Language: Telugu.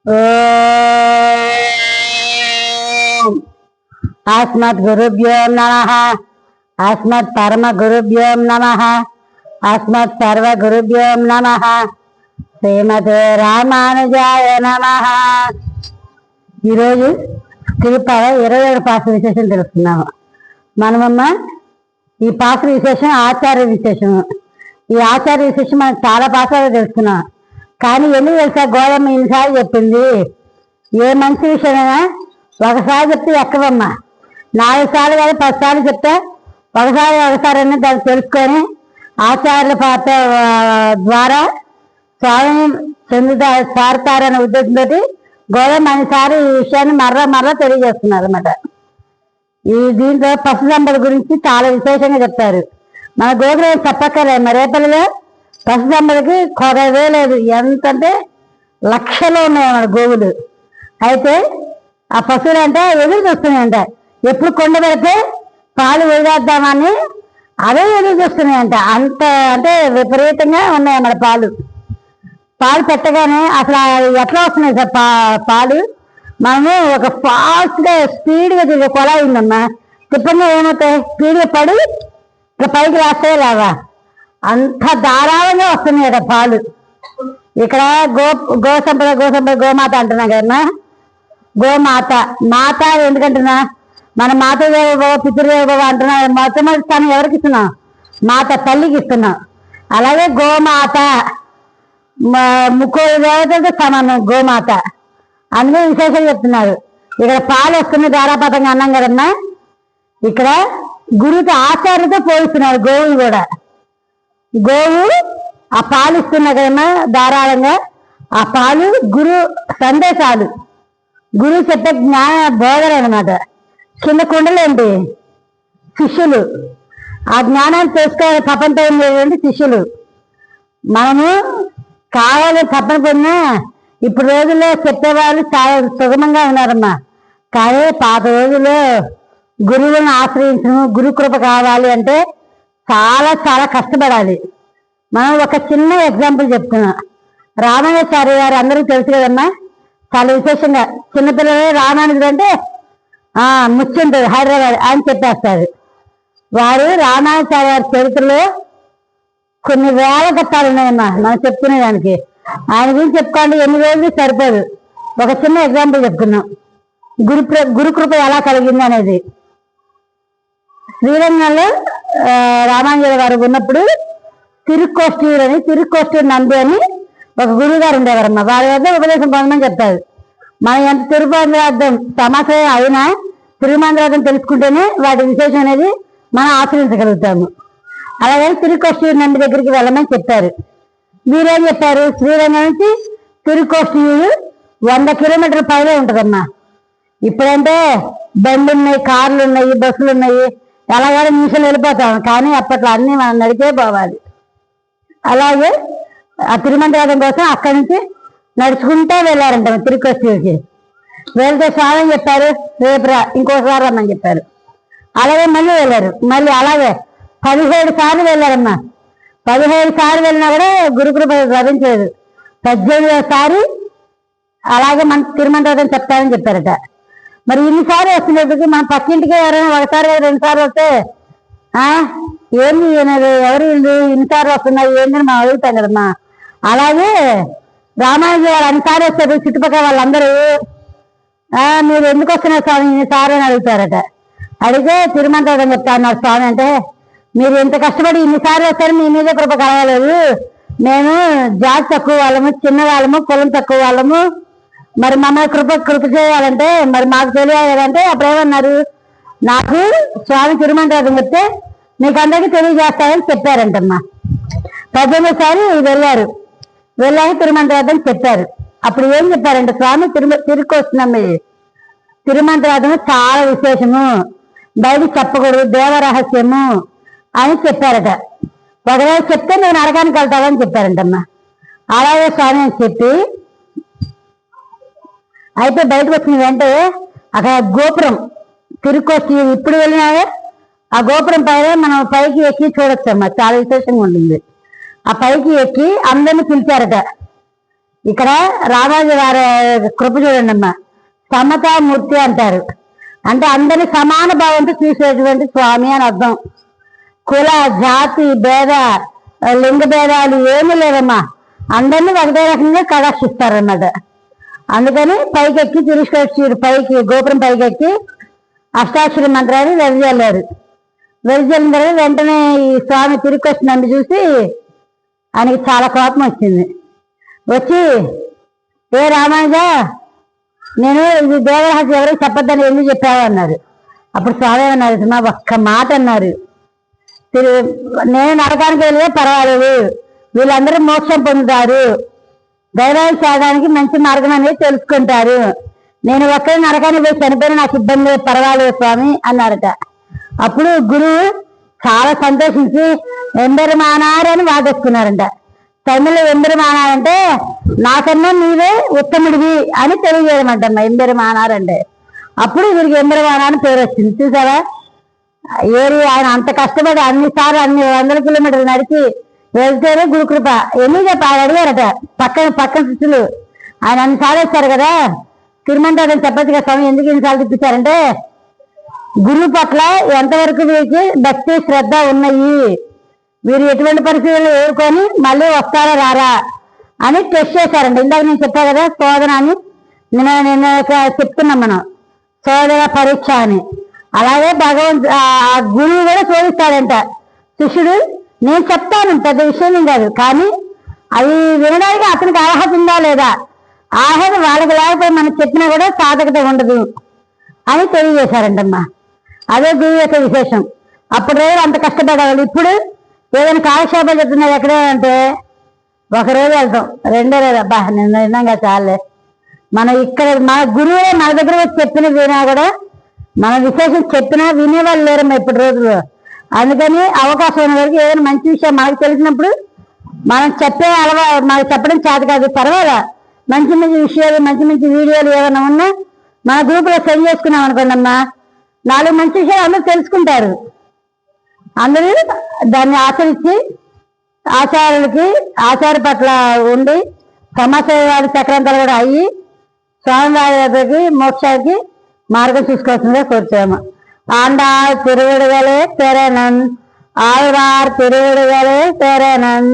ఓం అస్మద్ గురుభ్యో నమః. అస్మద్ పరమ గురుభ్యో నమః. అస్మద్ సర్వ గురుభ్యో నమః. శ్రీమతే రామానుజాయ నమః. ఈరోజు తిరుపతి 27 పాత్ర విశేషం తెలుసుకున్నాము. మనమమ్మ ఈ పాత్ర విశేషం ఆచార్య విశేషం. ఈ ఆచార్య విశేషం మనకు చాలా పాత్రలు తెలుసుకున్నాం. కానీ ఎందుకు తెలుసా, గోడమ్మ ఇన్నిసార్లు చెప్పింది. ఏ మంచి విషయమైనా ఒకసారి చెప్తే ఎక్కవమ్మా, 4 సార్లు కానీ 10 సార్లు చెప్తే ఒకసారి అని దాన్ని తెలుసుకొని ఆచార్యుల పాత్ర ద్వారా స్వామి సారుతారనే ఉద్దేశంతో గోడమ్మ అన్నిసారి ఈ విషయాన్ని మర్ర తెలియజేస్తున్నారు అనమాట. ఈ దీంట్లో పశు సంపద గురించి చాలా విశేషంగా చెప్తారు. మన గోగులు చెప్పక్కర్లేదు. రేపల్లిలో పశు సంపదకి కొరవే లేదు. ఎంతంటే లక్షలు ఉన్నాయి మన గోవులు. అయితే ఆ పశువులు అంటే ఎదురు చూస్తున్నాయంట. ఎప్పుడు కొండ పెడితే పాలు వదిలేద్దామని అవే ఎదురు చూస్తున్నాయంట. అంత అంటే విపరీతంగా ఉన్నాయి మన పాలు పెట్టగానే అసలు ఎట్లా వస్తున్నాయి సార్ పాలు. మనము ఒక ఫాస్ట్గా స్పీడ్గా తిరిగే కొలాయి ఉందమ్మా. తిప్పంగా ఏమవుతాయి, స్పీడ్గా పడి ఇక పైకి రాస్తే రావా, అంత ధారాళంగా వస్తున్నాయి కదా పాలు. ఇక్కడ గోసంపద గోమాత అంటున్నా కదమ్మా. గోమాత మాత ఎందుకంటున్నా, మన మాత దేవో పితృదేవో అంటున్నా. మొట్టమొదటి స్థానం ఎవరికి ఇస్తున్నాం? మాత తల్లికి ఇస్తున్నాం. అలాగే గోమాత ముక్కోటి దేవతలతో సమానం గోమాత. అందుకే విశేషం చెప్తున్నారు. ఇక్కడ పాలు వస్తున్నాయి ధారాపాతంగా అన్నాం కదమ్మా. ఇక్కడ గురువుతో ఆచార్యతో పోలుస్తున్నారు గోవులు కూడా. గోవు ఆ పాలు ఇస్తున్నా కదమ్మా ధారాళంగా. ఆ పాలు గురు సందేశాలు, గురువు చెప్పే జ్ఞాన బోధన అనమాట. కింద కుండలేంటి శిష్యులు. ఆ జ్ఞానాన్ని తెలుసుకోవాలి తపంతో ఉండేటువంటి శిష్యులు. మనము కావాలి తప్పన పొందినా ఇప్పుడు రోజుల్లో చెప్పేవాళ్ళు చాలా సుగమంగా ఉన్నారమ్మా. కానీ పాత రోజుల్లో గురువులను ఆశ్రయించడం, గురుకృప కావాలి అంటే చాలా చాలా కష్టపడాలి. మనం ఒక చిన్న ఎగ్జాంపుల్ చెప్తున్నా. రామానుజాచార్య గారు అందరికీ తెలుసు కదమ్మా. చాలా విశేషంగా చిన్నపిల్లలు రామానుజుడు అంటే ముచ్చుంటుంది హైదరాబాద్ అని చెప్పేస్తారు. వారు రామానుజాచార్య గారి చరిత్రలో కొన్ని వేల ఘట్టాలు ఉన్నాయమ్మా మనం చెప్పుకునేదానికి. ఆయన గురించి చెప్పుకోండి ఎన్ని రోజులు సరిపోదు. ఒక చిన్న ఎగ్జాంపుల్ చెప్తున్నాం. గురుకృప ఎలా కలిగింది అనేది. శ్రీరంగంలో రామానుజుల గారు ఉన్నప్పుడు తిరుక్కోష్టి నంది అని ఒక గురువు గారు ఉండేవారమ్మా. వారి వద్ద ఉపదేశం పొందమని చెప్తారు. మనం ఎంత తిరుమంత్రార్థం సమాచారం అయినా తిరుమంత్రార్థం తెలుసుకుంటేనే వాటి విశేషం అనేది మనం ఆచరించగలుగుతాము. అలాగే తిరుక్కోష్టి నంది దగ్గరికి వెళ్ళమని చెప్పారు. మీరేం చెప్పారు? శ్రీరంగం నుంచి తిరుక్కోష్టి 100 కిలోమీటర్ల పైనే ఉంటుందమ్మా. ఇప్పుడంటే బండ్లు ఉన్నాయి, కార్లు ఉన్నాయి, బస్సులు ఉన్నాయి, ఎలాగో నిమిషాలు వెళ్ళిపోతాం. కానీ అప్పట్లో అన్ని మనం నడిచే పోవాలి. అలాగే ఆ తిరుమంత్రార్థం కోసం అక్కడి నుంచి నడుచుకుంటే వెళ్ళారంట తిరుక్కోష్టికి. వెళ్తే స్వామి చెప్పారు రేపు ఇంకోసారి రమ్మని చెప్పారు. అలాగే మళ్ళీ వెళ్ళారు. మళ్ళీ అలాగే 17 సార్లు వెళ్ళారమ్మా. 17 సార్లు వెళ్ళినా కూడా గురుకృప లభించలేదు. 18వ సారి అలాగే మన తిరుమంత్రార్థం చెప్తారని చెప్పారట. మరి ఇన్నిసార్లు వస్తున్నప్పటికీ మన పక్కింటికి ఎవరైనా 1 సారి 2 సార్లు వస్తే ఏంది ఎవరు ఇన్నిసార్లు వస్తున్నారు ఏందని మనం అడుగుతాం కదమ్మా. అలాగే రామానుజు వాళ్ళు అన్నిసార్లు వస్తారు. చుట్టుపక్కల వాళ్ళందరూ మీరు ఎందుకు వస్తున్నారు స్వామి ఇన్నిసార్లు అని అడుగుతారట. అడిగితే తిరుమంత్రార్థం చెప్తా అన్నారు స్వామి. అంటే మీరు ఎంత కష్టపడి ఇన్నిసార్లు వస్తారు, మీ మీదే కృప కలగలేదు. మేము జాతి తక్కువ వాళ్ళము, చిన్న వాళ్ళము, కులం తక్కువ వాళ్ళము. మరి మమ్మల్ని కృప చేయాలంటే మరి మాకు తెలియాలంటే అప్పుడు ఏమన్నారు, నాకు స్వామి తిరుమంత్రార్థం చెప్తే మీకు అందరికీ తెలియజేస్తారని చెప్పారంటమ్మా. 18వ సారి వెళ్ళారు. వెళ్ళాక తిరుమంత్రార్థం చెప్పారు. అప్పుడు ఏం చెప్పారంటే స్వామి తిరుక్కొస్తున్నాము, తిరుమంత్రార్థము చాలా విశేషము, బయట చెప్పకూడదు, దేవరహస్యము అని చెప్పారట. ఒకవేళ చెప్తే నేను నరకానికి వెళ్తావని చెప్పారంటమ్మా. అలాగే స్వామి అని చెప్పి అయితే బయటకు వచ్చిన వెంటనే అక్కడ గోపురం తిరుక్కొచ్చి ఇప్పుడు వెళ్ళినావే ఆ గోపురం పైన మనం పైకి ఎక్కి చూడొచ్చమ్మా. చాలా విశేషంగా ఉంటుంది. ఆ పైకి ఎక్కి అందరిని పిలిచారట. ఇక్కడ రామాజీ వారి కృప చూడండి అమ్మా, సమతామూర్తి అంటారు. అంటే అందరినీ సమాన భావంతో చూసేటువంటి స్వామి అని అర్థం. కుల జాతి భేద లింగ భేదాలు ఏమీ లేవమ్మా, అందరినీ ఒకటే రకంగా కటాక్షిస్తారన్నమాట. అందుకని పైకెక్కి తిరుష్కొచ్చి పైకి గోపురం పైకెక్కి అష్టాక్షరి మంత్రాన్ని వెదజల్లారు. వెదజల్లిన తర్వాత వెంటనే ఈ స్వామి తిరిగి వచ్చినందు చూసి ఆయనకి చాలా కోపం వచ్చింది. వచ్చి ఏ రామానుజ, నేను ఇది దేవరహస్యం ఎవరికి చెప్పొద్దని ఎందుకు చెప్పావు అన్నారు. అప్పుడు స్వామి అన్నారు, మా ఒక్క మాట అన్నారు, నేను నరకానికి వెళ్ళే పర్వాలేదు, వీళ్ళందరూ మోక్షం పొందుతారు, దైవాన్ని చేయడానికి మంచి మార్గం అనేది తెలుసుకుంటారు, నేను ఒక్కరి నరకానికి పోయి చనిపోయిన నాకు ఇబ్బంది పర్వాలేదు స్వామి అన్నారట. అప్పుడు గురువు చాలా సంతోషించి ఎంబెరుమానారు అని వాదిస్తున్నారంట. తమిళ ఎంబెరుమానారంటే నాకన్నా నీవే ఉత్తముడివి అని తెలియజేయమంటమ్మా ఎంబెరుమానారు అంటే. అప్పుడు వీరికి ఎంబెరుమానారు పేరు వచ్చింది. చూసారా, ఏరి ఆయన అంత కష్టపడి అన్నిసార్లు 100 కిలోమీటర్లు నడిచి వెళ్తేనే గురుకృప. ఎందుకు చెప్పి ఆయన అడిగారట పక్కన శిష్యులు, ఆయన అన్నిసార్లు వచ్చారు కదా, తిరుమంటారని చెప్పచ్చు కదా స్వామి, ఎందుకు ఇన్నిసార్లు తిప్పించారంటే గురువు పట్ల ఎంతవరకు వీరికి భక్తి శ్రద్ధ ఉన్నాయి, వీరు ఎటువంటి పరిస్థితులు ఎదుర్కొని మళ్ళీ వస్తారా రారా అని టెస్ట్ చేశారండి. ఇందాక నేను చెప్పా కదా శోధన అని, నేను చెప్తున్నాం మనం శోధన పరీక్ష అని. అలాగే ఆ గురువు కూడా శోధిస్తాడంట. శిష్యుడు నేను చెప్తాను, పెద్ద విషయం కాదు, కానీ అవి వినడానికి అతనికి అర్హత ఉందా లేదా, అర్హత వాళ్ళకి లేకపోతే మనకు చెప్పినా కూడా సాధకత ఉండదు అని తెలియజేశారంటమ్మా. అదే గురువు యొక్క విశేషం. అప్పుడు రోజు అంత కష్టపడేవాళ్ళు. ఇప్పుడు ఏదైనా కాలక్షేపాలు చెప్తున్నారు ఎక్కడే అంటే ఒకరోజు వెళ్తాం, 2వ రోజు అబ్బా నేను విన్నాగా చాలే. మనం ఇక్కడ మన గురువే మన దగ్గర వచ్చి చెప్పిన వినా కూడా మన విశేషం చెప్పినా వినేవాళ్ళు లేరమ్మా ఇప్పుడు రోజులు. అందుకని అవకాశం ఉన్న వరకు ఏదైనా మంచి విషయం మనకు తెలిసినప్పుడు మనం చెప్పే మనకు చెప్పడం చేత కాదు, పర్వాలా మంచి మంచి విషయాలు మంచి మంచి వీడియోలు ఏమైనా ఉన్నా మన గ్రూపులో సెండ్ చేసుకున్నాం అనుకోండి అమ్మా, 4 మంచి విషయాలు అందరూ తెలుసుకుంటారు. అందరూ దాన్ని ఆచరించి ఆచారాలకి ఆచార పట్ల ఉండి సమాచార చక్రాంతాలు కూడా అయ్యి స్వామివారికి మోక్షానికి మార్గం చూసుకోవాల్సిందిగా కోరుతాము. ఆండాళ్ తిరువిడుగలే పెరనన్, ఆళ్వార్ తిరువిడుగలే పెరనన్.